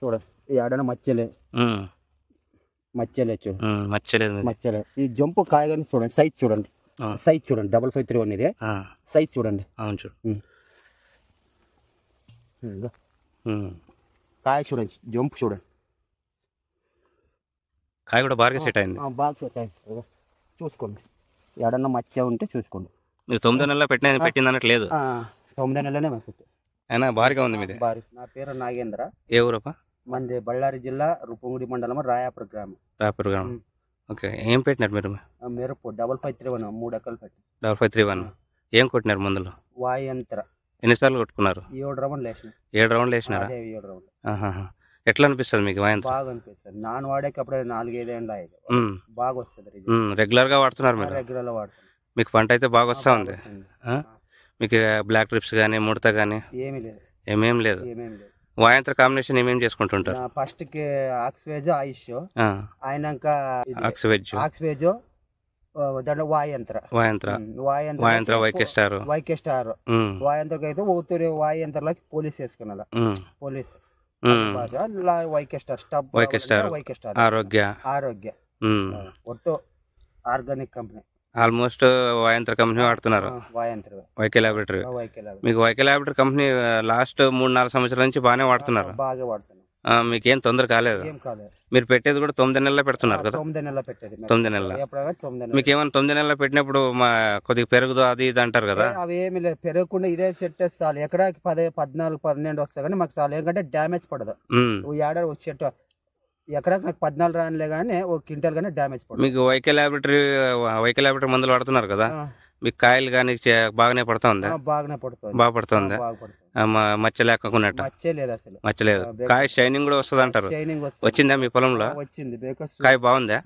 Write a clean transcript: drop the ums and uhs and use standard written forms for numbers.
చూడండి ఏడైనా మచ్చలే మచ్చలే చూడండి మచ్చలే. ఈ జంపు కాయ కానీ చూడండి, సైజ్ చూడండి, సైజ్ చూడండి. 5531 ఇది సైజ్ చూడండి. అవును చూడు కాయ చూడండి, జంపు చూడండి. కాయ కూడా బాగా సెట్ అయింది. బాగా సెట్ అయింది. చూసుకోండి, ఏడన్నా మచ్చ ఉంటే చూసుకోండి. మీరు 9 నెలల పెట్టింది అన్నట్టు లేదు. 9 నెలలనే పెట్టు. అయినా భారీగా ఉంది మీది. భారీ. నా పేరు నాగేంద్ర. ఏ ఊరప్ప? మంది బళ్ళారి జిల్లా రుప్పంగుడి మండలం రాయాపుర గ్రామం. రాయాపుర గ్రామం. ఓకే. ఏం పెట్టినారు మీరు? మిరప 5531 3 ఎకరాలు పెట్టి. 5531 ఏం కొట్టినారు మందులు? వాయంత్ర. ఎన్నిసార్లు కొట్టుకున్నారు? 7 రౌండ్లు వేసిన. 7 రౌండ్లు వేసినారా? 7 రౌండ్లు. ఎట్లా అనిపిస్తుంది మీకు వాయంత్ర? బాగా అనిపిస్తుంది. నాన్న వాడేకి అప్పుడే 4-5 ఏళ్ళు అయ్యేది. బాగా వస్తుంది. రెగ్యులర్ గా వాడుతున్నారు మీరు? రెగ్యులర్ గా వాడుతున్నాను. మీకు పంట అయితే బాగా వస్తా ఉంది. మీకు బ్లాక్ ట్రిప్స్ కానీ ముడత కానీ ఏమీ లేదు? ఏమేం లేదు. వాయంత్ర కాంబినేషన్ ఏమేం చేసుకుంటుంటారు? ఫస్ట్ కి ఆక్స్వేజ్ ఆయుష్ అయినాక ఆక్స్వేజ్ దాంట్లో వాయంత్ర వైకే స్టార్ వాయంత్రకి అయితే ఊతూరి వాయంత్రలోకి పోలీస్ వేసుకున్నా. పోలీస్ వైకే స్టార్ ఆరోగ్య ఒట్టు ఆర్గానిక్ కంపెనీ. ఆల్మోస్ట్ వాయంత్ర కంపెనీ వాడుతున్నారు. Y K laboratory. మీకు వైకే ల్యాబొరేటరీ కంపెనీ లాస్ట్ 3-4 సంవత్సరాల నుంచి బాగానే వాడుతున్నారు. బాగా వాడుతున్నారు. మీకేం తొందర కాలేదు? మీరు పెట్టేది కూడా 9 నెలల్లో పెడుతున్నారు కదా? 9 నెలలు పెట్టేది. 9 నెలల. మీకు ఏమైనా 9 నెలల్లో పెట్టినప్పుడు కొద్దిగా పెరుగుదు అది ఇది అంటారు కదా? అవి ఏమి లేదు, పెరగకుండా ఇదే సెట్ చాలు. ఎకరాకి 10, 14, 12 వస్తాయి కానీ మాకు చాలు. ఎందుకంటే డ్యామేజ్ పడదు. ఏడాది ఒక చెట్టు ఎకరాకి నాకు 14 రానిలే కానీ ఒక క్వింటల్ కానీ డ్యామేజ్ పడదు. మీకు వైకే ల్యాబొరేటరీ మందులు వాడుతున్నారు కదా? మీకు కాయలు కానీ బాగానే పడతా ఉందా? బాగానే పడుతుంది. బాగా పడుతుందా? మచ్చ లేకున్నట్టు? మచ్చ లేదు. కాయ షైనింగ్ కూడా వస్తుంది అంటారు. వచ్చిందా మీ పొలంలో? వచ్చింది. కాయ బాగుందా?